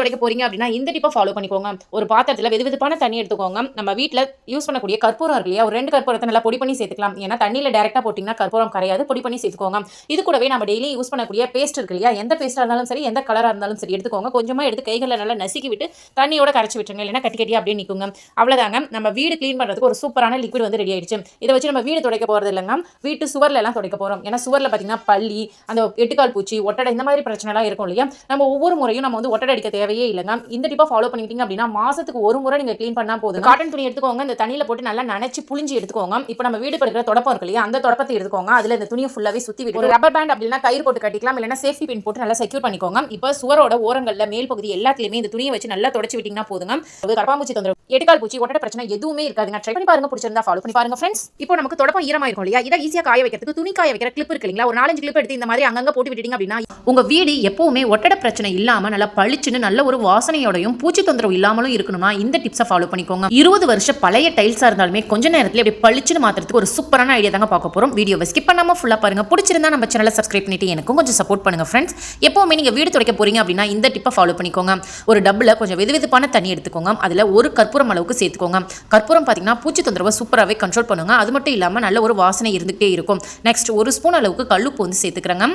துடைக்க போறீங்க அப்படின்னா இந்த டிப்பை ஃபாலோ பண்ணிக்கோங்க. ஒரு பாத்திரத்தில் வெதுவெதுப்பான தண்ணி எடுத்துக்கோங்க. நம்ம வீட்டில் யூஸ் பண்ணக்கூடிய கற்பூரம் இருக்கு இல்லையா, ஒரு 2 கற்பூரத்தை நல்லா பொடி பண்ணி சேர்த்துக்கலாம். ஏன்னா தண்ணியில் டேரெக்டாக போட்டிங்கன்னா கற்பூரம் கரையாது, பொடி பண்ணி சேர்த்துக்கோங்க. இது கூடவே நம்ம டெய்லி யூஸ் பண்ணக்கூடிய பேஸ்ட் இருக்கு இல்லையா, எந்த பேஸ்ட்டாக இருந்தாலும் சரி, எந்த கலராக இருந்தாலும் சரி எடுத்துக்கோங்க. கொஞ்சமாக எடுத்து கைகளில் நல்லா நசுக்கி விட்டு தண்ணியோட கரைச்சி விட்டுருங்க, இல்லைன்னா கட்டி கட்டி அப்படியே நிற்குங்க. அவ்வளோதாங்க, நம்ம வீடு க்ளீன் பண்ணுறதுக்கு ஒரு சூப்பரான லிக்விட் வந்து ரெடி ஆயிடுச்சு. இதை வச்சு நம்ம வீடு துடைக்க போகிறது இல்லைங்க, வீட்டு சுவரில் எல்லாம் துடைக்க போகிறோம். ஏன்னா சுவரில் பார்த்தீங்கன்னா பள்ளி, அந்த எட்டுக்கால் பூச்சி, ஒட்டடை, இந்த மாதிரி பிரச்சனைலாம் இருக்கும் இல்லையா. நம்ம ஒவ்வொரு முறையும் நம்ம வந்து ஒட்டடை அடிக்க தேவையே இல்லைங்க. இந்த டிப்பை ஃபாலோ பண்ணிட்டீங்க அப்படின்னா மாசத்துக்கு ஒரு முறை நீங்கள் க்ளீன் பண்ணால் போதும். காட்டன் துணி எடுத்துக்கோங்க, இந்த தண்ணியில் போட்டு நல்லா நனைச்சி புளிஞ்சு எடுத்துக்கோங்க. இப்போ நம்ம வீடு படுக்கிற தொடப்பம் இருக்கு இல்லையா, அந்த தொடப்பத்தை எடுத்துக்கோங்க. அதில் இந்த துணியை ஃபுல்லாகவே சுற்றி விட்டு ஒரு ரப்பர் பேண்ட் அப்படின்னா கயிறு போட்டு கட்டிக்கலாம், இல்லைன்னா சேஃப்டி பின் போட்டு நல்லா செக்யூர் பண்ணிக்கோங்க. இப்போ சுவரோட ஓரங்களில் மேல் பகுதி எல்லாத்துலேயுமே இந்த துணியை வச்சு நல்லா தொடச்சி விட்டீங்கன்னா போதுங்க. கரப்பாம்பூச்சி தொந்தரவு, எட்டுக்கால் பூச்சி, ஒட்டடை பிரச்சனை எதுவுமே இருக்காதுங்க. ட்ரை பண்ணி பாருங்க, பிடிச்சிருந்தா ஃபாலோ பண்ணி பாருங்க ஃப்ரெண்ட்ஸ். இப்போ நமக்கு தொடப்பம் ஈரமா இருக்கும் இல்லையா, இதை ஈஸியாக காய வைக்கிறதுக்கு துணி காய வைக்கிற கிளிப் இருக்கு இல்லைங்களா, ஒரு 4-5 கிளிப் எடுத்து இந்த மாதிரி அங்கங்க போட்டு விட்டீங்க அப்படின்னா உங்க வீடு எப்பவுமே ஒட்டடை பிரச்சனை இல்லாம நல்லா பளிச்சுன்னு நல்ல ஒரு வாசனையோடையும் பூச்சி தொந்தரவு இல்லாமலும் இருக்கணும்னா இந்த டிப்ஸை ஃபாலோ பண்ணிக்கோங்க. 20 வருஷம் பழைய டைல்ஸா இருந்தாலுமே கொஞ்ச நேரத்துல இப்படி பளிச்சுன்னு மாத்துறதுக்கு ஒரு சூப்பரான ஐடியா தாங்க பார்க்க போறோம். வீடியோவை ஸ்கிப் பண்ணாம ஃபுல்லா பாருங்க. பிடிச்சிருந்தா நம்ம சேனலை சப்ஸ்கிரைப் பண்ணிட்டு எனக்கும் கொஞ்சம் சப்போர்ட் பண்ணுங்க ஃப்ரெண்ட்ஸ். எப்பவுமே நீங்க வீடு துடைக்க போறீங்க அப்படின்னா இந்த டிப்பை ஃபாலோ பண்ணிக்கோங்க. ஒரு டப்புல கொஞ்சம் வெதுவெதுப்பான தண்ணி எடுத்துக்கோங்க, அதுல ஒரு கற்பூரம் அளவுக்கு சேர்த்துக்கோங்க. கற்பூரம் பாத்தீங்கன்னா பூச்சி தொந்தரவை சூப்பராகவே கண்ட்ரோல் பண்ணுங்க. அது மட்டும் இல்லாம நல்ல ஒரு வாசனை இருந்துகிட்டே இருக்கும். நெக்ஸ்ட் ஒரு ஸ்பூன் அளவுக்கு கல்லுப்பு வந்து சேர்த்துக்கிறேங்க.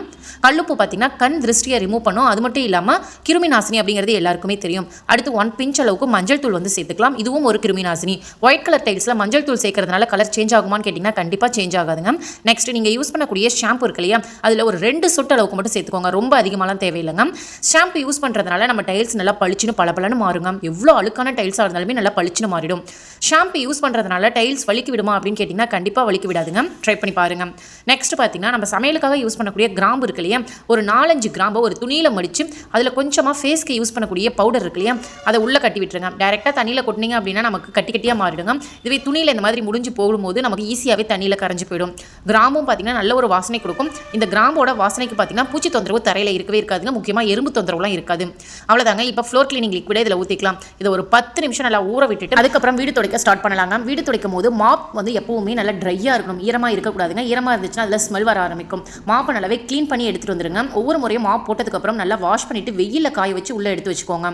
கல்லுப்பு பார்த்தீங்கன்னா கண் திருஷ்டியை ரிமூவ் பண்ணும். அது மட்டும் இல்லாமல் கிருமி நாசினி அப்படிங்கிறது எல்லாருக்குமே தெரியும். அடுத்து 1 பிஞ்ச் அளவுக்கு மஞ்சள் தூள் வந்து சேர்த்துக்கலாம். இதுவும் ஒரு கிருமி நாசினி. ஒயிட் கலர் டைல்ஸில் மஞ்சள் தூள் சேர்க்கறதுனால கலர் சேஞ்ச் ஆகுமான்னு கேட்டிங்கன்னா கண்டிப்பாக சேஞ்ச் ஆகாதுங்க. நெக்ஸ்ட் நீங்கள் யூஸ் பண்ணக்கூடிய ஷாம்பு இருக்கு இல்லையா, அதில் ஒரு 2 சொட்டு அளவுக்கு மட்டும் சேர்த்துக்கோங்க. ரொம்ப அதிகமாலாம் தேவையில்லைங்க. ஷாம்பு யூஸ் பண்ணுறதுனால நம்ம டைல்ஸ் நல்லா பளிச்சுன்னு பளபளன்னு மாறுங்க. எவ்வளோ அழுக்கான டைல்ஸாக இருந்தாலுமே நல்லா பளிச்சுன்னு மாறிடும். ஷாம்பு யூஸ் பண்ணுறதுனால டைல்ஸ் வலிக்கு விடுமா அப்படின்னு கேட்டிங்கன்னா கண்டிப்பாக வலிக்கு விடாதுங்க. ட்ரை பண்ணி பாருங்க. நெக்ஸ்ட் பார்த்தீங்கன்னா நம்ம சமையலுக்காக யூஸ் பண்ணக்கூடிய கிராம்பு இருக்கு இல்லையா, ஒரு 4-5 கிராம்பை ஒரு துணியில் மடித்து அதில் கொஞ்சமாக ஃபேஸ்க்கு யூஸ் பண்ணக்கூடிய பவுடர் இருக்கு இல்லையா, அதை உள்ளே கட்டி விட்டுருங்க. டேரெக்டாக தண்ணியில் கொட்டினீங்க அப்படின்னா நமக்கு கட்டி கட்டியாக மாறிடுங்க. இதுவே துணியில் இந்த மாதிரி முடிஞ்சு போகும்போது நமக்கு ஈஸியாகவே தண்ணியில் கரைஞ்சி போயிடும். கிராம்பும் பார்த்தீங்கன்னா நல்ல ஒரு வாசனை கொடுக்கும். இந்த கிராம்போட வாசனைக்கு பார்த்தீங்கன்னா பூச்சி தொந்தரவு தரையில் இருக்கவே இருக்காதுங்க. முக்கியமாக எறும்பு தொந்தரவுலாம் இருக்காது. அவ்வளோதாங்க. இப்போ ஃப்ளோர் கிளீனிங் லிக்விடை இதில் ஊற்றிக்கலாம். இதை ஒரு 10 நிமிஷம் நல்லா ஊற விட்டுட்டு அதுக்கப்புறம் வீடு துடைக்க ஸ்டார்ட் பண்ணலாங்க. வீடு துடைக்கும் போது மாப் வந்து எப்பவுமே நல்லா ட்ரையாக இருக்கணும், ஈரமாக இருக்கக்கூடாதுங்க. ஈரமாக இருந்துச்சுன்னா அதில் ஸ்மெல் வர ஆரம்பிக்கும். மாப்பை நல்லாவே க்ளீன் பண்ணி எடுத்துகிட்டு வந்துருங்க. ஒவ்வொரு முறையும் மாப் போட்டதுக்கப்புறம் நல்லா வாஷ் பண்ணிவிட்டு வெயிலில் காய வச்சு உள்ளே எடுத்து வச்சுக்கோங்க.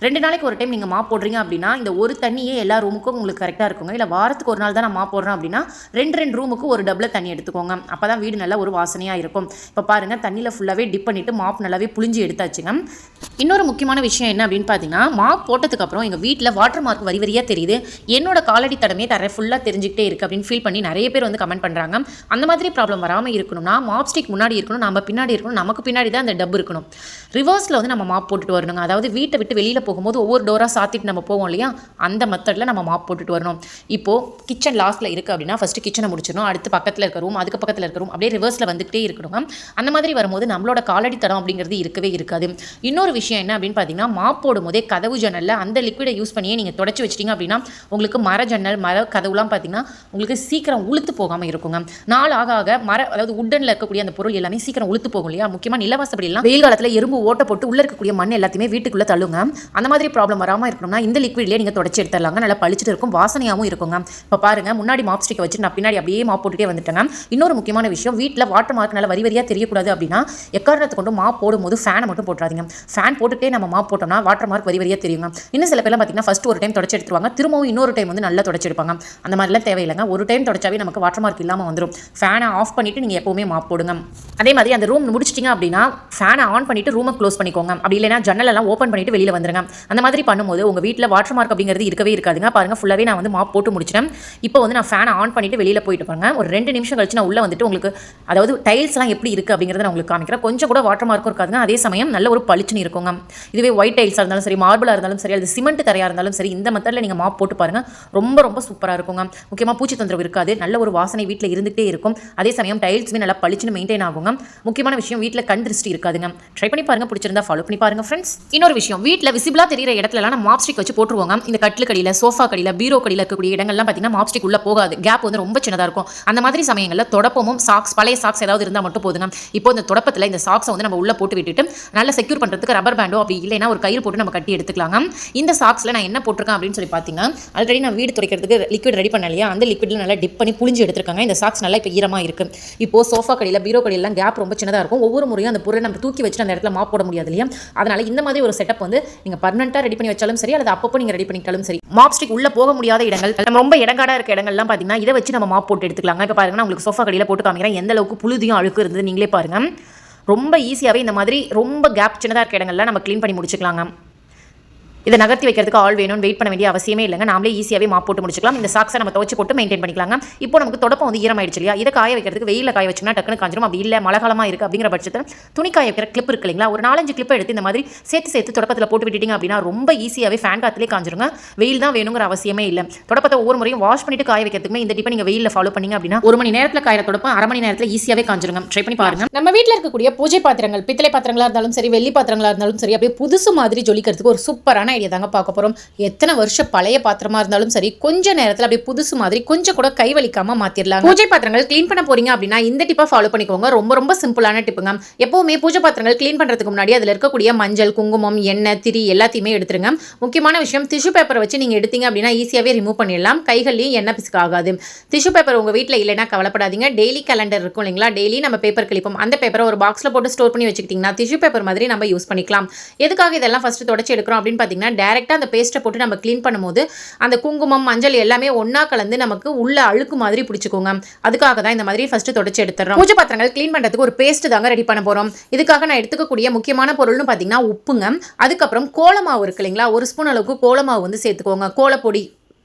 2 நாளைக்கு ஒரு டைம் நீங்கள் மாப் போடுறீங்க அப்படின்னா இந்த ஒரு தண்ணியே எல்லா ரூமுக்கும் உங்களுக்கு கரெக்டாக இருக்குங்க. இல்லை வாரத்துக்கு ஒரு நாள் தான் நான் மாப் போடுறேன் அப்படின்னா 2 ரூமுக்கு ஒரு டப்பில் தண்ணி எடுத்துக்கோங்க. அப்போ தான் வீடு நல்லா ஒரு வாசனையாக இருக்கும். இப்போ பாருங்கள், தண்ணியில் ஃபுல்லாகவே டிப் பண்ணிவிட்டு மாப் நல்லாவே புளிஞ்சு எடுத்தாச்சுங்க. இன்னொரு முக்கியமான விஷயம் என்ன அப்படின்னு பார்த்தீங்கன்னா, மாப் போட்டதுக்கப்புறம் எங்கள் வீட்டில் வாட்டர் மார்க் வரி வரியாக தெரியுது, என்னோட காலடி தடமே தர ஃபுல்லாக தெரிஞ்சுக்கிட்டே இருக்குது அப்படின்னு ஃபீல் பண்ணி நிறைய பேர் வந்து கமெண்ட் பண்ணுறாங்க. அந்த மாதிரி ப்ராப்ளம் வராமல் இருக்கணும்னா மாப் ஸ்டிக் முன்னாடி இருக்கணும், நம்ம பின்னாடி இருக்கணும், நமக்கு பின்னாடி தான் அந்த டப் இருக்கணும். ரிவர்ஸில் வந்து நம்ம மாப் போட்டுட்டு வரணுங்க. அதாவது வீட்டை விட்டு வெளியில் போகும்போது ஒவ்வொரு டோராக சாத்திட்டு நம்ம போவோம் இல்லையா, அந்த மெத்தடில் நம்ம மாப் போட்டுட்டு வரணும். இப்போது கிச்சன் லாஸ்ட்டில் இருக்குது அப்படின்னா ஃபஸ்ட்டு கிச்சனை முடிச்சிடணும், அடுத்து பக்கத்தில் இருக்க ரூம், அதுக்கு பக்கத்தில் இருக்க ரூம், அப்படியே ரிவர்ஸில் வந்துகிட்டே இருக்கணுங்க. அந்த மாதிரி வரும்போது நம்மளோட காலடி தடம் அப்படிங்கிறது இருக்கவே இருக்காது. இன்னொரு விஷயம் என்ன அப்படின்னு பார்த்தீங்கன்னா, மாப் போடும் போதே கதவு ஜன்னலில் அந்த லிக்விடை யூஸ் பண்ணியே நீங்கள் தொடச்சி வச்சிட்டிங்க அப்படின்னா உங்களுக்கு மர ஜன்னல், மர கதவுலாம் பார்த்தீங்கன்னா உங்களுக்கு சீக்கிரம் உளுத்து போகாமல் இருக்குங்க. நாள் ஆக ஆக அதாவது உட்டனில் இருக்கக்கூடிய அந்த பொருள் எல்லாமே சீக்கிரம் உளுத்து போகும் இல்லையா. முக்கியமாக நிலவாசப்படியெல்லாம் வெயில் காலத்தில் எறும்பு ஓட்ட போட்டு உள்ளே இருக்கக்கூடிய மண் எல்லாத்தையுமே வீட்டுக்குள்ளே தள்ளுங்க. அந்த மாதிரி ப்ராப்ளம் வராமல் இருக்கணும்னா இந்த லிக்விட்லேயே நீங்கள் தொடச்சி எடுத்துடலாங்க. நல்லா பளிச்சுட்டு இருக்கும், வாசனையாகவும் இருக்குங்க. இப்போ பாருங்கள், முன்னாடி மாப் ஸ்டிக்கை வச்சு நான் பின்னாடி அப்படியே மாப் போட்டுட்டே வந்துட்டேங்க. இன்னொரு முக்கியமான விஷயம், வீட்டில் வாட்டர் மார்க் நல்லா வரி வரியாக தெரியக்கூடாது அப்படின்னா எக்காரணத்தை கொண்டு மாப் போடும்போது ஃபேனை மட்டும் போட்டுறாதீங்க. ஃபேன் போட்டுட்டே நம்ம மாப் போட்டோம்னா வாட்டர் மார்க் வரி வரியாக தெரியுங்க. இன்னும் சில பேர்லாம் பார்த்தீங்கன்னா ஃபஸ்ட்டு ஒரு டைம் தொடச்சி எடுத்துருவாங்க, திரும்பவும் இன்னொரு டைம் வந்து நல்லா தொடச்சி எடுப்பாங்க. அந்த மாதிரிலாம் தேவையில்லைங்க. ஒரு டைம் தொடச்சாவே நமக்கு வாட்டர் மார்க் இல்லாமல் வந்துடும். ஃபேனை ஆஃப் பண்ணிவிட்டு நீங்கள் எப்போவுமே மாப் போடுங்க. அதே மாதிரி அந்த ரூம் முடிச்சிட்டிங்க அப்படின்னா ஃபேனை ஆன் பண்ணிவிட்டு ரூமை க்ளோஸ் பண்ணிக்கோங்க. அப்படி இல்லைனா ஜன்னலெல்லாம் ஓப்பன் பண்ணிவிட்டு வெளியில் வந்துருங்க. அந்த மாதிரி பண்ணும்போது உங்கள் வீட்டில் வாட்டர் மார்க் அப்படிங்கிறது இருக்கவே இருக்காதுங்க. பாருங்கள், ஃபுல்லாகவே நான் வந்து மாப் போட்டு முடிச்சிட்டேன். இப்போ வந்து நான் ஃபேனை ஆன் பண்ணிவிட்டு வெளியில் போயிட்டு பாருங்க. ஒரு 2 நிமிஷம் கழிச்சு நான் உள்ளே வந்துட்டு உங்களுக்கு அதாவது டைல்ஸ்லாம் எப்படி இருக்குது அப்படிங்கிறத நான் உங்களுக்கு காமிக்கிறேன். கொஞ்சம் கூட வாட்டர் மார்க்கும் இருக்காதுங்க. அதே சமயம் நல்ல ஒரு பளிச்சுன்னு இருக்குங்க. இதுவே ஒயிட் டைல்ஸாக இருந்தாலும் சரி, மார்பிளாக இருந்தாலும் சரி, அது சிமெண்ட் தரையாக இருந்தாலும் சரி, இந்த மெத்தடில் நீங்கள் மாப் போட்டு பாருங்கள். ரொம்ப ரொம்ப சூப்பராக இருக்குங்க. முக்கியமாக பூச்சி தொந்தரவு இருக்காது. நல்ல ஒரு வாசனை வீட்டில் இருந்துகிட்டே இருக்கும். அதே சமயம் டைல்ஸுமே நல்லா பளிச்சுன்னு மெயின்டைன் ஆகுங்க. முக்கியமான விஷயம், வீட்டில் கண் திருஷ்டி இருக்காதுங்க. ட்ரை பண்ணி பாருங்க, பிடிச்சிருந்தா ஃபாலோ பண்ணி பாருங்க ஃப்ரெண்ட்ஸ். இன்னொரு விஷயம், வீட்டில் விசிபிளாக தெரியிற இடத்துலலாம் நம்ம மாப் ஸ்டிக் வச்சு போட்டுருவாங்க. இந்த கட்டில் கடியில், சோஃபா கடியில், பீரோ கடியில் இருக்கக்கூடிய இடங்கள்லாம் பார்த்தீங்கன்னா மாப் ஸ்டிக் உள்ள போகாது. கேப் வந்து ரொம்ப சின்னதாக இருக்கும். அந்த மாதிரி சமயங்களில் தொடப்பமும் சாக்ஸ், பழைய சாக்ஸ் ஏதாவது இருந்தால் மட்டும் போதுங்க. இப்போ இந்த தொடப்பத்தில் இந்த சாக்ஸை வந்து நம்ம உள்ள போட்டு விட்டுட்டு நல்லா செக்யூர் பண்ணுறதுக்கு ரப்பர் பேண்டோ அப்படி இல்லைன்னா ஒரு கயிறு போட்டு நம்ம கட்டி எடுத்துக்கலாங்க. இந்த சாக்ஸில் நான் என்ன போட்டிருக்கேன் அப்படின்னு சொல்லி பார்த்தீங்கன்னா, ஆல்ரெடி நான் வீடு துடைக்கிறதுக்கு லிக்விட் ரெடி பண்ண இல்லையா, அந்த லிக்விடில் நல்லா டிப் பண்ணி புளிஞ்சு எடுத்துருக்காங்க. இந்த சாக்ஸ் நல்லா இப்போ ஈரமாக இருக்குது. இப்போது சோஃபா கடியில், பீரோ கடியெல்லாம் கேப் ரொம்ப சின்னதாக இருக்கும். ஒவ்வொரு முறையும் அந்த பொருளை நம்ம தூக்கி வச்சுட்டு அந்த இடத்துல மாப் போட முடியாது இல்லையா. அதனால் இந்த மாதிரி ஒரு ஒரு செட்டப் வந்து நீங்கள் பர்மனெண்ட்டாக ரெடி பண்ணி வச்சாலும் சரி, அல்லது அப்பப்போ நீங்கள் ரெடி பண்ணிட்டாலும் சரி. மாப் ஸ்டிக் உள்ள போக முடியாத இடங்கள், நம்ம ரொம்ப இடங்காடாக இருக்க இடங்கள்லாம் பார்த்தீங்கன்னா இதை வச்சு நம்ம மாப் போட்டு எடுத்துக்கலாங்க. இப்போ பாருங்கன்னா உங்களுக்கு சோஃபா கடையில் போட்டு காமிக்கிறேன் எந்த அளவுக்கு புழுதியும் அழுக்கு இருந்தது நீங்களே பாருங்கள். ரொம்ப ஈஸியாகவே இந்த மாதிரி ரொம்ப கேப் சின்னதாக இருக்க இடங்கள்லாம் நம்ம க்ளீன் பண்ணி முடிச்சுக்கலாங்க. இதை நகர்த்தி வைக்கிறதுக்கு ஆள் வேணும், வெயிட் பண்ண வேண்டிய அவசியமே இல்லைங்க. நாமளே ஈஸியாகவே மாப் போட்டு முடிச்சுக்கலாம். இந்த சாக்ஸை நம்ம துவச்சி போட்டு மெயின்டைன் பண்ணிக்கலாங்க. இப்போ நமக்கு தொடப்பம் வந்து ஈரமாயிடுச்சு இல்லையா, இதை காய வைக்கிறதுக்கு வெயிலில் காய வச்சுன்னா டக்குனு காஞ்சிரும். அப்படி இல்லை மழை காலமாக இருக்குது அப்படிங்கிற பட்சத்தில் துணி காய வைக்கிற கிளிப் இருக்கு இல்லைங்களா, ஒரு 4-5 கிளிப்பை எடுத்து இந்த மாதிரி சேர்த்து தொடப்பத்தில் போட்டு விட்டுட்டீங்க அப்படின்னா ரொம்ப ஈஸியாகவே ஃபேன் காற்றுலேயே காஞ்சிருங்க. வெயில் தான் வேணுங்கிற அவசியமே இல்லை. தொடப்பத்தை ஒவ்வொரு முறையும் வாஷ் பண்ணிட்டு காய வைக்கிறதுக்குமே இந்த டிப்பை நீங்கள் வெயிலில் ஃபாலோ பண்ணீங்க அப்படின்னா 1 மணி நேரத்தில் காயிற தொடப்பம் 1/2 மணி நேரத்தில் ஈஸியாகவே காஞ்சிருங்க. ட்ரை பண்ணி பாருங்க. நம்ம வீட்டில் இருக்கக்கூடிய பூஜை பாத்திரங்கள், பித்தளை பாத்திரங்களாக இருந்தாலும் சரி, வெள்ளி பாத்திரங்களாக இருந்தாலும் சரி, அப்படியே புதுசு மாதிரி ஜொலிக்கிறதுக்கு ஒரு சூப்பரான ஐடியா தாங்க பார்க்க போகிறோம். எத்தனை வருஷம் பழைய பாத்திரமா இருந்தாலும் சரி, கொஞ்ச நேரத்தில் அப்படியே புதுசு மாதிரி கொஞ்சம் கூட கை வலிக்காம மாத்திரலாம். பூஜை பாத்திரங்கள் க்ளீன் பண்ண போறீங்க அப்படின்னா இந்த டிப்பை ஃபாலோ பண்ணிக்கோங்க. ரொம்ப சிம்பிளான டிப்புங்க. எப்பவுமே பூஜை பாத்திரங்கள் க்ளீன் பண்றதுக்கு முன்னாடி அதில் இருக்கக்கூடிய மஞ்சள், குங்குமம், எண்ணெய், திரி எல்லாத்தையுமே எடுத்துருங்க. முக்கியமான விஷயம், டிஷ்யூ பேப்பரை வச்சு நீங்க எடுத்தீங்க அப்படின்னா ஈஸியாவே ரிமூவ் பண்ணிடலாம். கைகள்லையும் எண்ணெய் பிசுக்கு ஆகாது. டிஷ்யூ பேப்பர் உங்க வீட்டில் இல்லைன்னா கவலைப்படாதீங்க. டெய்லி கேலண்டர் இருக்கும் இல்லைங்களா, டெய்லி நம்ம பேப்பர் கிளிப்போம். அந்த பேப்பரை ஒரு பாக்ஸ்ல போட்டு ஸ்டோர் பண்ணி வச்சுக்கிட்டீங்கன்னா டிஷ்யூ பேப்பர் மாதிரி நம்ம யூஸ் பண்ணிக்கலாம். எதுக்காக இதெல்லாம் ஃபர்ஸ்ட் தொடச்சி எடுக்கிறோம் அப்படின்னு பார்த்தீங்கன்னா, டைரக்டா அந்த பேஸ்ட்டை போட்டு நம்ம க்ளீன் பண்ணும்போது அந்த குங்குமம், மஞ்சள் எல்லாமே ஒண்ணா கலந்து நமக்கு உள்ள அழுக்கு மாதிரி பிடிச்சுக்கோங்க. அதுக்காக தான் இந்த மாதிரி ஃபர்ஸ்ட் தொடச்சி எடுத்துறோம். பூஜை பாத்திரங்கள் க்ளீன் பண்றதுக்கு ஒரு பேஸ்ட் தாங்க ரெடி பண்ண போறோம். இதுக்காக நான் எடுத்துக்கக்கூடிய முக்கியமான பொருள்னு பார்த்தீங்கன்னா உப்புங்க, அதுக்கப்புறம் கோலமாவு இருக்கு இல்லைங்களா, 1 ஸ்பூன் அளவுக்கு கோலமாவு வந்து சேர்த்துக்கோங்க. கோலப்பொடி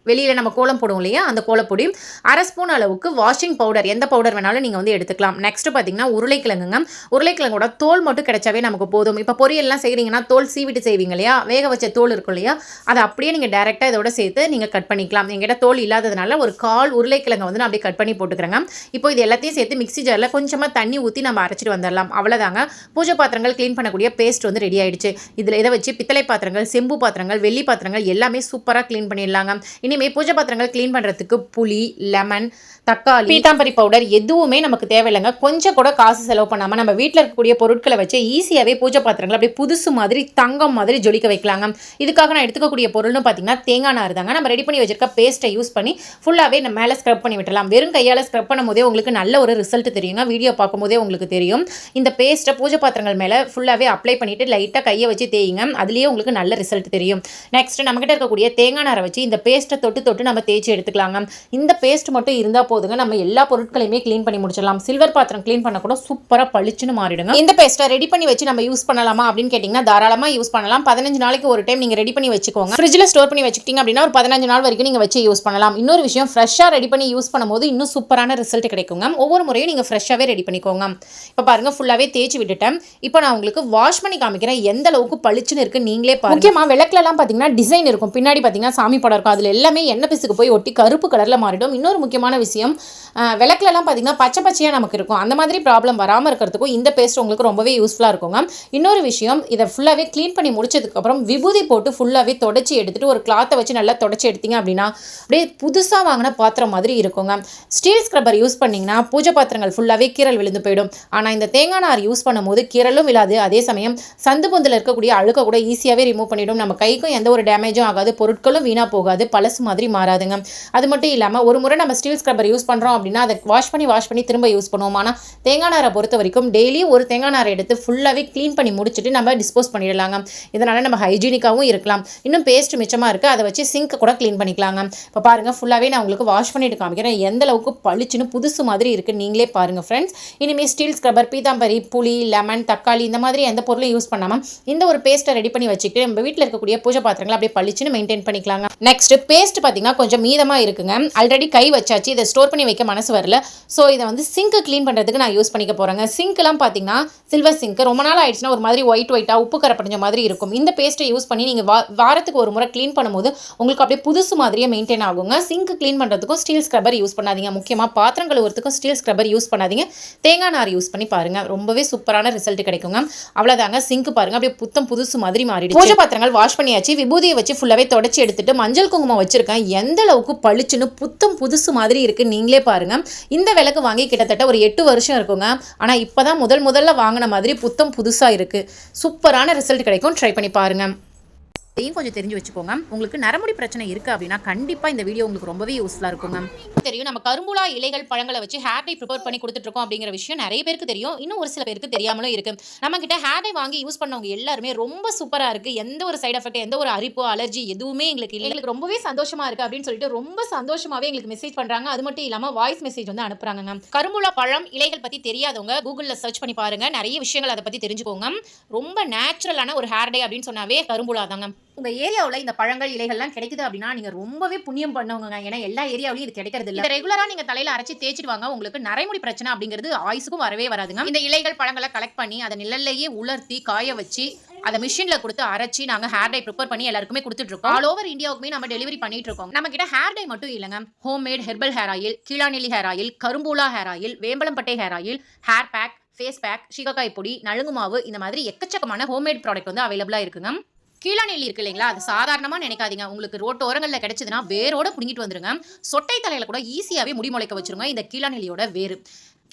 வெளியில் நம்ம கோலம் போடுவோம் இல்லையா, அந்த கோலப்பொடி 1/2 ஸ்பூன் அளவுக்கு வாஷிங் பவுடர், எந்த பவுடர் வேணாலும் நீங்கள் வந்து எடுத்துக்கலாம். நெக்ஸ்ட் பார்த்தீங்கன்னா உருளைக்கிழங்குங்க. உருளைக்கிழங்கோட தோல் மட்டும் கிடைச்சாவே நமக்கு போதும். இப்போ பொரியல்லாம் செய்கிறீங்கன்னா தோல் சீவிட்டு செய்வீங்க இல்லையா, வேக வச்ச தோல் இருக்கும் இல்லையா, அதை அப்படியே நீங்கள் டேரெக்டாக இதோட சேர்த்து நீங்கள் கட் பண்ணிக்கலாம். எங்கிட்ட தோல் இல்லாததுனால ஒரு 1/4 உருளைக்கிழங்கை வந்து நான் அப்படியே கட் பண்ணி போட்டுக்கிறேங்க. இப்போ இது எல்லாத்தையும் சேர்த்து மிக்ஸி ஜாரில் கொஞ்சமாக தண்ணி ஊற்றி நம்ம அரைச்சிட்டு வந்துடலாம். அவ்வளோதாங்க, பூஜை பாத்திரங்கள் க்ளீன் பண்ணக்கூடிய பேஸ்ட் வந்து ரெடி ஆயிடுச்சு. இதில் இதை வச்சு பித்தளை பாத்திரங்கள், செம்பு பாத்திரங்கள், வெள்ளி பாத்திரங்கள் எல்லாமே சூப்பராக க்ளீன் பண்ணிடலாங்க. இனிமே பூஜை பாத்திரங்கள் க்ளீன் பண்றதுக்கு புளி, லெமன், தக்காளி, பீத்தாம்பரி பவுடர் எதுவுமே நமக்கு தேவையில்லைங்க. கொஞ்சம் கூட காசு செலவு பண்ணாம நம்ம வீட்டில் இருக்கக்கூடிய பொருட்களை வச்சு ஈஸியாவே பூஜை பாத்திரங்கள் அப்படியே புதுசு மாதிரி தங்கம் மாதிரி ஜொலிக்க வைக்கலாங்க. இதுக்காக நான் எடுத்துக்கக்கூடிய பொருள்னு பார்த்தீங்கன்னா தேங்காய் நார் தாங்க. நம்ம ரெடி பண்ணி வச்சிருக்க பேஸ்ட்டை யூஸ் பண்ணி ஃபுல்லாவே நம்ம மேலே ஸ்க்ரப் பண்ணி விட்டலாம். வெறும் கையால் ஸ்க்ரப் பண்ணும் போதே உங்களுக்கு நல்ல ஒரு ரிசல்ட் தெரியுங்க. வீடியோ பார்க்கும்போதே உங்களுக்கு தெரியும். இந்த பேஸ்ட்டை பூஜை பாத்திரங்கள் மேலே ஃபுல்லாவே அப்ளை பண்ணிட்டு லைட்டாக கையை வச்சு தேய்ங்க. அதுலேயே உங்களுக்கு நல்ல ரிசல்ட் தெரியும். நெக்ஸ்ட் நம்மகிட்ட இருக்கக்கூடிய தேங்காய் நாரை வச்சு இந்த பேஸ்ட்டை தொட்டு நம்ம தேய்ச்சி எடுத்துக்கலாங்க. இந்த பேஸ்ட் மட்டும் இருந்தால் போதுங்க, நம்ம எல்லா பொருட்களையுமே க்ளீன் பண்ணி முடிச்சிடலாம். சில்வர் பாத்திரம் க்ளீன் பண்ண கூட சூப்பராக பளிச்சுன்னு மாறிடுங்க. இந்த பேஸ்ட்டை ரெடி பண்ணி வச்சு நம்ம யூஸ் பண்ணலாமா அப்படின்னு கேட்டிங்கன்னா தாராளமாக யூஸ் பண்ணலாம். 15 நாளைக்கு ஒரு டைம் நீங்கள் ரெடி பண்ணி வச்சுக்கோங்க. ஃப்ரிட்ஜில் ஸ்டோர் பண்ணி வச்சுக்கிட்டீங்க அப்படின்னா ஒரு 15 நாள் வரைக்கும் நீங்கள் வச்சு யூஸ் பண்ணலாம். இன்னொரு விஷயம், ஃப்ரெஷ்ஷாக ரெடி பண்ணி யூஸ் பண்ணும்போது இன்னும் சூப்பரான ரிசல்ட் கிடைக்குங்க. ஒவ்வொரு முறையும் நீங்கள் ஃப்ரெஷ்ஷாகவே ரெடி பண்ணிக்கோங்க. இப்போ பாருங்கள், ஃபுல்லாகவே தேய்ச்சி விட்டுட்டேன். இப்போ நான் உங்களுக்கு வாஷ் பண்ணி காமிக்கிறேன் எந்த அளவுக்கு பளிச்சுன்னு இருக்குது நீங்களே பாருங்க. முக்கியமாக விளக்குலலாம் பார்த்தீங்கன்னா டிசைன் இருக்கும், பின்னாடி பார்த்தீங்கன்னா சாமி படம் இருக்கும், அதில் எல்லாமே எண்ணெய் பிசுக்கு போய் ஒட்டி கருப்பு கலரில் மாறிடும். இன்னொரு முக்கியமான விஷயம், விளக்குலலாம் பார்த்தீங்கன்னா பச்சையாக நமக்கு இருக்கும். அந்த மாதிரி ப்ராப்ளம் வராமல் இருக்கிறதுக்கும் இந்த பேஸ்ட் உங்களுக்கு ரொம்பவே யூஸ்ஃபுல்லாக இருக்குங்க. இன்னொரு விஷயம், இதை ஃபுல்லாகவே க்ளீன் பண்ணி முடிச்சதுக்கப்புறம் விபூதி போட்டு ஃபுல்லாகவே தொடச்சி எடுத்துகிட்டு ஒரு கிளாத்தை வச்சு நல்லா தொடச்சி எடுத்தீங்க அப்படின்னா அப்படியே புதுசாக வாங்கின பாத்திரம் மாதிரி இருக்குங்க. ஸ்டீல் ஸ்க்ரப்பர் யூஸ் பண்ணிங்கன்னா பூஜை பாத்திரங்கள் ஃபுல்லாகவே கீரல் விழுந்து போயிடும். ஆனால் இந்த தேங்காய் நார் யூஸ் பண்ணும்போது கீரலும் விழாது. அதே சமயம் சந்து பொந்தில் இருக்கக்கூடிய அழுக்க கூட ஈஸியாகவே ரிமூவ் பண்ணிடும். நம்ம கைக்கும் எந்த ஒரு டேமேஜும் ஆகாது, பொருட்களும் வீணாக போகாது, பழசு மாதிரி மாறாதுங்க. அது மட்டும் இல்லாமல் ஒரு முறை நம்ம ஸ்டீல் ஸ்க்ரப்பர் யூஸ் பண்ணுறோம் அப்படின்னா அதை வாஷ் பண்ணி திரும்ப யூஸ் பண்ணுவோம். ஆனால் தேங்காய் நாரை பொறுத்த வரைக்கும் டெய்லி ஒரு தேங்காய் நாரை எடுத்து ஃபுல்லாகவே க்ளீன் பண்ணி முடிச்சுட்டு நம்ம டிஸ்போஸ் பண்ணிடலாங்க. இதனால் நம்ம ஹைஜீனிக்காகவும் இருக்கலாம். இன்னும் பேஸ்ட் மிச்சமாக இருக்குது, அதை வச்சு சிங்க் கூட க்ளீன் பண்ணிக்கலாங்க. இப்போ பாருங்கள், ஃபுல்லாகவே நான் உங்களுக்கு வாஷ் பண்ணிட்டு காமிக்கிறேன் எந்த அளவுக்கு பளிச்சுன்னு புதுசு மாதிரி இருக்குது நீங்களே பாருங்கள் ஃப்ரெண்ட்ஸ். இனிமேல் ஸ்டீல் ஸ்க்ரப்பர், பீத்தாம்பரி, புளி, லெமன், தக்காளி இந்த மாதிரி எந்த பொருளும் யூஸ் பண்ணாமல் இந்த ஒரு பேஸ்ட்டை ரெடி பண்ணி வச்சுக்கிட்டு நம்ம வீட்டில் இருக்கக்கூடிய பூஜை பாத்திரங்களை அப்படியே பளிச்சுன்னு மெயின்டைன் பண்ணிக்கலாங்க. நெக்ஸ்ட் பேஸ்ட் பார்த்தீங்கன்னா கொஞ்சம் மீதமாக இருக்குங்க. ஆல்ரெடி கை வச்சாச்சு, இதை ஸ்டோர் பண்ணி வைக்க மனசு வரல. ஸோ இதை வந்து சிங்க் க்ளீன் பண்ணுறதுக்கு நான் யூஸ் பண்ணிக்க போகிறேங்க. சிங்க்லாம் பார்த்தீங்கன்னா சில்வர் சிங்க் ரொம்ப நாள் ஆயிடுச்சுன்னா ஒரு மாதிரி ஒயிட்டாக உப்பு கரை படிஞ்ச மாதிரி இருக்கும். இந்த பேஸ்ட்டை யூஸ் பண்ணி நீங்கள் வாரத்துக்கு ஒரு முறை க்ளீன் பண்ணும்போது உங்களுக்கு அப்படியே புதுசு மாதிரியே மெயின்டைன் ஆகுங்க. சிங்க் க்ளீன் பண்ணுறதுக்கும் ஸ்டீல் ஸ்க்ரப்பர் யூஸ் பண்ணாதீங்க. முக்கியமாக பாத்திரம் கழுவுறதுக்கும் ஸ்டீல் ஸ்க்ரப்பர் யூஸ் பண்ணாதீங்க. தேங்காய் நார் யூஸ் பண்ணி பாருங்கள், ரொம்பவே சூப்பரான ரிசல்ட் கிடைக்குங்க. அவ்வளோதாங்க, சிங்க் பாருங்கள் அப்படியே புத்தம் புதுசு மாதிரி மாறிடுச்சு. பூஜை பாத்திரங்கள் வாஷ் பண்ணியாச்சு. விபூதியை வச்சு ஃபுல்லாகவே தொடச்சி எடுத்துட்டு மஞ்சள் குங்குமம் வச்சிருக்கேன். எந்த அளவுக்கு பளிச்சுன்னு புத்தம் புதுசு மாதிரி இருக்குது நீங்களே பாருங்கள். இந்த விளக்கு வாங்கி கிட்டத்தட்ட ஒரு 8 வருஷம் இருக்குங்க. ஆனால் இப்போ தான் முதல்ல வாங்கின மாதிரி புத்தம் புதுசாக இருக்குது. சூப்பரான ரிசல்ட் கிடைக்கும், ட்ரை பண்ணி பாருங்கள். இதையும் கொஞ்சம் தெரிஞ்சு வச்சுக்கோங்க. உங்களுக்கு நரமுடி பிரச்சனை இருக்குது அப்படின்னா கண்டிப்பாக இந்த வீடியோ உங்களுக்கு ரொம்பவே யூஸ்ஃபுல்லாக இருக்குங்க. தெரியும் நம்ம கரும்புலா இலைகள் பழங்களை வச்சு ஹேர் டை ப்ரிப்பேர் பண்ணி கொடுத்துட்ருக்கோம் அப்படிங்கிற விஷயம் நிறைய பேருக்கு தெரியும். இன்னும் ஒரு சில பேருக்கு தெரியாமலும் இருக்குது. நம்மக்கிட்ட ஹேர் டை வாங்கி யூஸ் பண்ணவங்க எல்லாருமே ரொம்ப சூப்பராக இருக்குது, எந்த ஒரு சைட் எஃபெக்ட் எந்த ஒரு அரிப்போ அலர்ஜி எதுவுமே எங்களுக்கு இல்லை, எங்களுக்கு ரொம்பவே சந்தோஷமாக இருக்குது அப்படின்னு சொல்லிட்டு ரொம்ப சந்தோஷமாகவே எங்களுக்கு மெசேஜ் பண்ணுறாங்க. அது மட்டும் இல்லாமல் வாய்ஸ் மெசேஜ் வந்து அனுப்புகிறாங்க. கரும்புலா பழம் இலைகள் பற்றி தெரியாதவங்க கூகுளில் சர்ச் பண்ணி பாருங்கள், நிறைய விஷயங்கள் அதை பற்றி தெரிஞ்சுக்கோங்க. ரொம்ப நேச்சுரலான ஒரு ஹேர் டை அப்படின்னு சொன்னாவே கரும்புலா தாங்க. உங்கள் ஏரியாவில் இந்த பழங்கள் இலைகள்லாம் கிடைக்குது அப்படின்னா நீங்கள் ரொம்பவே புண்ணியம் பண்ணவங்க. ஏன்னா எல்லா ஏரியாவிலையும் இது கிடைக்கிறது இல்லை. ரெகுலராக நீங்கள் தலையில் அரைச்சி தேய்ச்சிட்டு வாங்க, உங்களுக்கு நரைமுடி பிரச்சனை அப்படிங்கிறது ஆயுசுக்கும் வரவே வராதுங்க. இந்த இலைகள் பழங்களை கலெக்ட் பண்ணி அதை நிழல்லையே உலர்த்தி காய வச்சு அதை மிஷினில் கொடுத்து அரைச்சி நாங்கள் ஹேர் டை ப்ரிப்பேர் பண்ணி எல்லாருக்குமே கொடுத்துட்டு இருக்கோம். ஆல் ஓவர் இந்தியாவுக்குமே நம்ம டெலிவரி பண்ணிட்டு இருக்கோம். நம்ம கிட்ட ஹேர் டை மட்டும் இல்லைங்க, ஹோம்மேட் ஹெர்பல் ஹேர் ஆயில், கீழாநெல்லி ஹேர் ஆயில், கரும்பூலா ஹேர் ஆயில், வேம்பலம்பட்டை hair oil, hair pack, face pack, சீகக்காய் பொடி, நலுங்கு மாவு, இந்த மாதிரி எக்கச்சக்கமான ஹோம்மேட் ப்ராடக்ட் வந்து அவைலபிளாக இருக்குங்க. கீழாநெல்லி இருக்கு இல்லைங்களா, அது சாதாரணமாக நினைக்காதீங்க. உங்களுக்கு ரோட்டு ஓரங்களில் கிடைச்சதுன்னா வேரோட பிடிங்கிட்டு வந்துருங்க. சொட்டை தலையில் கூட ஈஸியாகவே முடி முளைக்க வச்சிருங்க இந்த கீழாநெல்லியோட வேறு.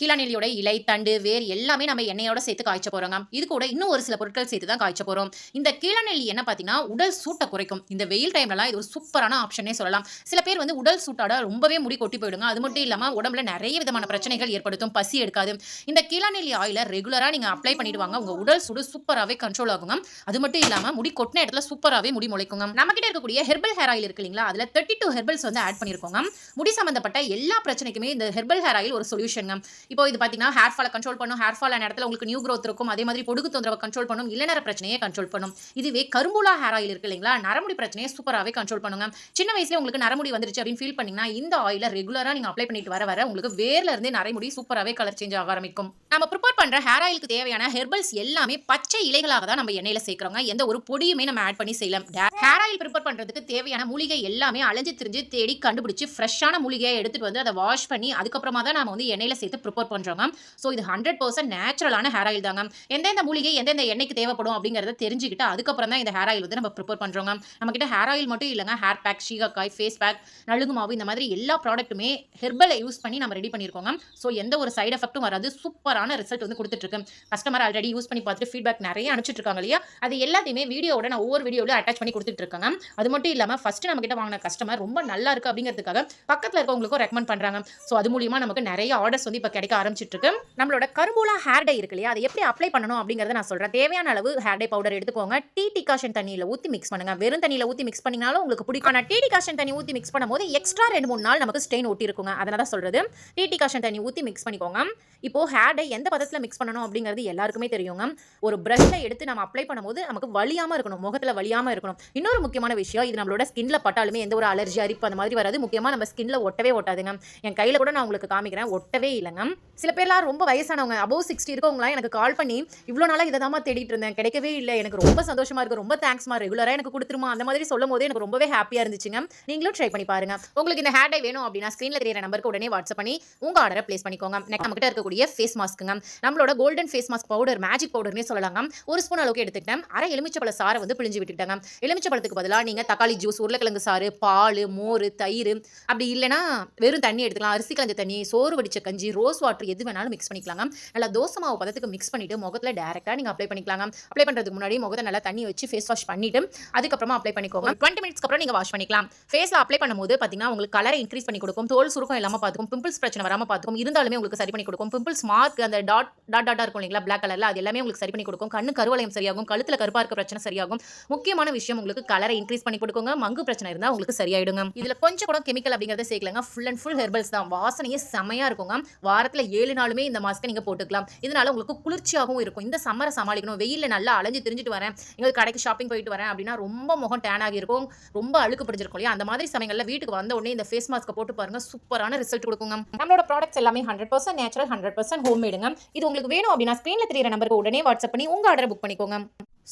கீழாநெல்லியோட இலை, தண்டு, வேர் எல்லாமே நம்ம எண்ணெயோட சேர்த்து காய்ச்ச போகிறோங்க. இது கூட இன்னும் ஒரு சில பொருட்கள் சேர்த்து தான் காய்ச்ச போகிறோம். இந்த கீழாநெல்லி என்ன பார்த்தீங்கன்னா உடல் சூட்டை குறைக்கும். இந்த வெயில் டைம்லலாம் இது ஒரு சூப்பரான ஆப்ஷனே சொல்லலாம். சில பேர் வந்து உடல் சூட்டாட ரொம்பவே முடி கொட்டி போயிடுங்க. அது மட்டும் இல்லாமல் உடம்புல நிறைய விதமான பிரச்சனைகள் ஏற்படுத்தும், பசி எடுக்காது. இந்த கீழாநெல்லி ஆயிலை ரெகுலராக நீங்கள் அப்ளை பண்ணிடுவாங்க, உங்கள் உடல் சூடு சூப்பராகவே கண்ட்ரோல் ஆகுங்க. அது மட்டும் இல்லாமல் முடி கொட்டின இடத்துல சூப்பராகவே முடி முளைக்குங்க. நம்ம கிட்ட இருக்கக்கூடிய ஹெர்பல் ஹேர் ஆயில் இருக்கு இல்லைங்களா, அதில் 32 ஹெர்பல்ஸ் வந்து ஆட் பண்ணியிருக்கோங்க. முடி சம்பந்தப்பட்ட எல்லா பிரச்சனைக்குமே இந்த ஹெர்பல் ஹேர் ஆயில் ஒரு சொல்யூஷன். இப்போ இது பார்த்தீங்கன்னா ஹேர் ஃபாலை கண்ட்ரோல் பண்ணும், ஹேர் ஃபால் ஆன இடத்துல உங்களுக்கு நியூ growth இருக்கும், அதே மாதிரி பொடுகு தொந்தரவை கண்ட்ரோல் பண்ணும், இளநர பிரச்சனையை கண்ட்ரோல் பண்ணும். இதுவே கரும்புலா ஹேர் ஆயில் இருக்கு இல்லைங்களா, நரமுடி பிரச்சனையை சூப்பராகவே கண்ட்ரோல் பண்ணுங்க. சின்ன வயசுல உங்களுக்கு நரமுடி வந்துருச்சு அப்படின்னு ஃபீல் பண்ணீங்கன்னா இந்த ஆயிலை ரெகுலராக நீங்கள் அப்ளை பண்ணிட்டு வர வர உங்களுக்கு வேர்ல இருந்தே நரைமுடி சூப்பராகவே கலர் சேஞ்ச் ஆக ஆரம்பிக்கும். நம்ம ப்ரிப்பேர் பண்ற ஹேர் ஆயிலுக்கு தேவையான ஹெர்பல்ஸ் எல்லாமே பச்சை இலைகளாக தான் நம்ம எண்ணெயில சேர்க்கிறோங்க. எந்த ஒரு பொடியுமே நம்ம ஆட் பண்ணி செய்யலாம். ஹேர் ஆயில் ப்ரிப்பேர் பண்றதுக்கு தேவையான மூலிகை எல்லாமே அலைஞ்சு திரிஞ்சு தேடி கண்டுபிடிச்சு ஃப்ரெஷ்ஷான மூலிகையை எடுத்துட்டு வந்து அதை வாஷ் பண்ணி அதுக்கப்புறமா தான் நம்ம வந்து எண்ணெயில சேர்த்து ப்ரிப்பேர் பண்றோங்க. ஸோ இது 100% நேச்சுரலான ஹேர் ஆயில் தாங்க. எந்தெந்த மூலிகை எந்தெந்த எண்ணெய்க்கு தேவைப்படும் அப்படிங்கிறத தெரிஞ்சுக்கிட்டு அதுக்கப்புறம் தான் இந்த ஹேர் ஆயில் வந்து நம்ம ப்ரிப்பேர் பண்றோங்க. நம்ம கிட்ட ஹேர் ஆயில் மட்டும் இல்லைங்க, hair pack, shikakai, face pack, நலுங்கு மாவு, இந்த மாதிரி எல்லா ப்ராடக்ட்டுமே ஹெர்பலை யூஸ் பண்ணி நம்ம ரெடி பண்ணியிருக்கோங்க. ஸோ எந்த ஒரு சைட் எஃபெக்ட்டும் வராது, சூப்பரான ரிசல்ட் வந்து கொடுத்துட்டு இருக்கு. கஸ்டமர் ஆல்ரெடி யூஸ் பண்ணி பார்த்துட்டு ஃபீட்பேக் நிறைய அனுப்பிச்சிட்டு இருக்காங்க இல்லையா, அது எல்லாத்தையுமே வீடியோட நான் ஒவ்வொரு வீடியோவில் அட்டாச் பண்ணி கொடுத்துட்டு இருக்காங்க. அது மட்டும் இல்லாமல் ஃபர்ஸ்ட் நம்ம கிட்ட வாங்கின கஸ்டமர் ரொம்ப நல்லா இருக்கு அப்படிங்கிறதுக்காக பக்கத்தில் இருக்கவங்களுக்கும் ரெக்கமெண்ட் பண்றாங்க. ஸோ அது மூலியமா நமக்கு நிறைய ஆர்டர்ஸ் வந்து இப்போ கிடைக்க ஆரம்பிச்சிட்டு இருக்கு. நம்மளோட கரும்புலா ஹேர் டை இருக்கு இல்லையா, அதை எப்படி அப்ளை பண்ணணும் அப்படிங்கறத நான் சொல்றேன். தேவையான அளவு ஹேர் டை பவுடர் எடுத்துக்கோங்க. டீ டிகாஷன் தண்ணியில் ஊற்றி மிக்ஸ் பண்ணுங்க. வெறும் தண்ணியில் ஊற்றி மிக்ஸ் பண்ணினாலும் உங்களுக்கு பிடிக்கும். ஆனால் டீ டிகாஷன் தண்ணி ஊற்றி மிக்ஸ் பண்ணும்போது எக்ஸ்ட்ரா 2-3 நாள் நமக்கு ஸ்டெயின் ஒட்டி இருக்குங்க. அதனால தான் சொல்றது, டீ டிகாஷன் தண்ணி ஊற்றி மிக்ஸ் பண்ணிக்கோங்க. இப்போ ஹேர் டை எந்த பதத்தில் மிக்ஸ் பண்ணணும் அப்படிங்கிறது எல்லாருக்குமே தெரியுங்க. ஒரு பிரஷ்ல எடுத்து நம்ம அப்ளை பண்ணும்போது நமக்கு வலியாம இருக்கணும், முகத்தில் வலியாம இருக்கணும். இன்னொரு முக்கியமான விஷயம், இது நம்மளோட ஸ்கின்ல பட்டாலுமே எந்த ஒரு அலர்ஜி அரிப்பு அந்த மாதிரி வராது. முக்கியமாக நம்ம ஸ்கின்ல ஒட்டவே ஒட்டாதுங்க. என் கையில் கூட நான் உங்களுக்கு காமிக்கிறேன், ஒட்டவே இல்லைங்க. சில பேர்லாம் ரொம்ப வயசானவங்க above 60 இருக்கவங்களாம் எனக்கு கால் பண்ணி இவ்வளோ நாளாக இதை தான் தேடிட்டு இருந்தேன், கிடைக்கவே இல்லை, எனக்கு ரொம்ப சந்தோஷமா இருக்கு, ரொம்ப தேங்க்ஸ்மா, ரெகுலராக எனக்கு கொடுத்துருமா, அந்த மாதிரி சொல்லும் போது எனக்கு ரொம்பவே ஹாப்பியாக இருந்துச்சுங்க. நீங்களும் ட்ரை பண்ணி பாருங்க. உங்களுக்கு இந்த ஹேர் டை வேணும் அப்படின்னா ஸ்க்ரீனில் தெரியிற நம்பருக்கு உடனே வாட்ஸ்அப் பண்ணி உங்கள் ஆர்டரை பிளேஸ் பண்ணிக்கோங்க. நம்ம கிட்ட இருக்கக்கூடிய ஃபேஸ் மாஸ்க்குங்க, நம்மளோட golden face mask powder, magic பவுடர்னே சொல்லலாங்க. ஒரு ஸ்பூன் அளவுக்கு எடுத்துக்கிட்டேன். அரை எலுமிச்சப்பழ சாறை வந்து பிழிஞ்சு விட்டுட்டாங்க. எலுமிச்சப்பழத்துக்கு பதிலாக நீங்கள் தக்காளி ஜூஸ், உருளைக்கிழங்கு சாறு, பால், மோர், தயிர், அப்படி இல்லைன்னா வெறும் தண்ணி எடுத்துக்கலாம். அரிசி கலந்த தண்ணி, சோறு வடிச்ச கஞ்சி, ரோஸ் வாட்டர் எது வேணாலும் மிக்ஸ் பண்ணிக்கலாங்க. நல்லா தோசை மாவு பதத்துக்கு மிக்ஸ் பண்ணிட்டு முகத்தில் டேரெக்டாக நீங்கள் அப்ளை பண்ணிக்கலாங்க. அப்ளை பண்ணுறதுக்கு முன்னாடி முகத்தை நல்லா தண்ணி வச்சு ஃபேஸ் வாஷ் பண்ணிட்டு அதுக்கப்புறமா அப்ளை பண்ணிக்கோங்க. 20 மினிட்ஸ்க்கு அப்புறம் நீங்கள் வாஷ் பண்ணிக்கலாம். ஃபேஸில் அப்ளை பண்ணும்போது பார்த்தீங்கன்னா உங்களுக்கு கலரை இன்க்ரீஸ் பண்ணி கொடுக்கும், தோல் சுருக்கம் இல்லாமல் பார்த்துக்கும், பிம்பிள்ஸ் பிரச்சனை வராமல் பார்த்துக்கும், இருந்தாலுமே உங்களுக்கு சரி பண்ணி கொடுக்கும். பிம்பிள்ஸ் மார்க் அந்த டாட்டா இருக்கும் இல்லைங்களா பிளாக் கலரில், அது எல்லாமே உங்களுக்கு சரி பண்ணி கொடுக்கும். கண்ணு கருவளையம் சரியாகும், கழுத்தில் கருப்பாக இருக்க பிரச்சனை சரியாகும். முக்கியமான விஷயம், உங்களுக்கு கலரை இன்க்ரீஸ் பண்ணி கொடுக்குங்க. மங்கு பிரச்சனை இருந்தால் உங்களுக்கு சரியாயிடுங்க. இதில் கொஞ்சம் கூட கெமிக்கல் அப்படிங்கிறத சேர்க்கலங்க, ஃபுல் அண்ட் ஃபுல் ஹெர்பல்ஸ் தான். வாசனையே செமையாக இருக்குங்க. வாரத்தில் 7 நாளுமே இந்த மாஸ்க்கை நீங்கள் போட்டுக்கலாம். இதனால உங்களுக்கு குளிர்ச்சியாகவும் இருக்கும். இந்த சம்மரை சமாளிக்கணும், வெயிலில் நல்லா அலைஞ்சு திரிஞ்சிட்டு வரேன், எங்களுக்கு கடைக்கு ஷாப்பிங் போயிட்டு வரேன் அப்படின்னா ரொம்ப முகம் டேன் ஆகி இருக்கும், ரொம்ப அழுக்கு பிடிச்சிருக்கும் இல்லையா, அந்த மாதிரி சமயங்களில் வீட்டுக்கு வந்த உடனே இந்த ஃபேஸ் மாஸ்க்கை போட்டு பாருங்க, சூப்பரான ரிசல்ட் கொடுக்குங்க. நம்மளோட ப்ராடக்ட்ஸ் எல்லாமே 100% நேச்சுரல், 100% ஹோம்மேடுங்க. இது உங்களுக்கு வேணும் அப்படின்னா ஸ்க்ரீனில் தெரியிற நம்பருக்கு உடனே வாட்ஸ்அப் பண்ணி உங்கள் ஆர்டரை புக் பண்ணிக்கோங்க.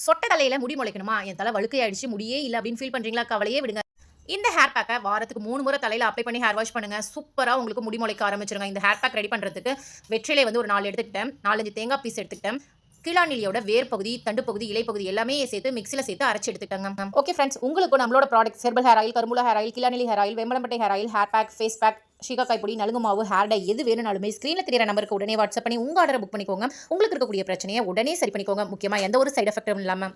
சொட்டை தலையில் முடி முளைக்கணுமா, என் தலை வழுக்கையாயிடுச்சு, முடியே இல்லை அப்படின்னு ஃபீல் பண்ணுறீங்களா, கவலையே விடுங்க. இந்த ஹேர் பேக்கை வாரத்துக்கு 3 முறை தலையில் அப்ளை பண்ணி ஹேர் வாஷ் பண்ணுங்க. சூப்பராக உங்களுக்கு முடி முளைக்க ஆரம்பிச்சிருங்க. இந்த ஹேர் பேக் ரெடி பண்ணுறதுக்கு வெற்றிலை வந்து ஒரு 4 எடுத்துக்கிட்டேன், 4-5 தேங்காய் பீஸ் எடுத்துக்கிட்டேன், கீழாநெல்லியோட வேர் பகுதி, தண்டு பகுதி, இலை பகுதி எல்லாமே சேர்த்து மிக்ஸியில் சேர்த்து அரைச்சி எடுத்துட்டாங்க. ஓகே ஃப்ரெண்ட்ஸ், உங்களுக்கு நம்மளோட ப்ராடக்ட் ஹெர்பல் ஹேர் ஆயில், கரும்புலா ஹேர் ஆயில், கீழாநெல்லி ஹேர் ஆயில், வெம்பலம்பட்டை hair oil, hair pack, face pack, சீகக்காய் பொடி, நலுங்கு மாவு, ஹேர் டை எது வேணும்னாலுமே ஸ்க்ரீனில் தெரியிற நம்பருக்கு உடனே வாட்ஸ்அப் பண்ணி உங்கள் ஆர்டரை புக் பண்ணிக்கோங்க. உங்களுக்கு இருக்கக்கூடிய பிரச்சனையை உடனே சரி பண்ணிக்கோங்க. முக்கியமாக எந்த ஒரு சைட் எஃபெக்டும் இல்லாமல்.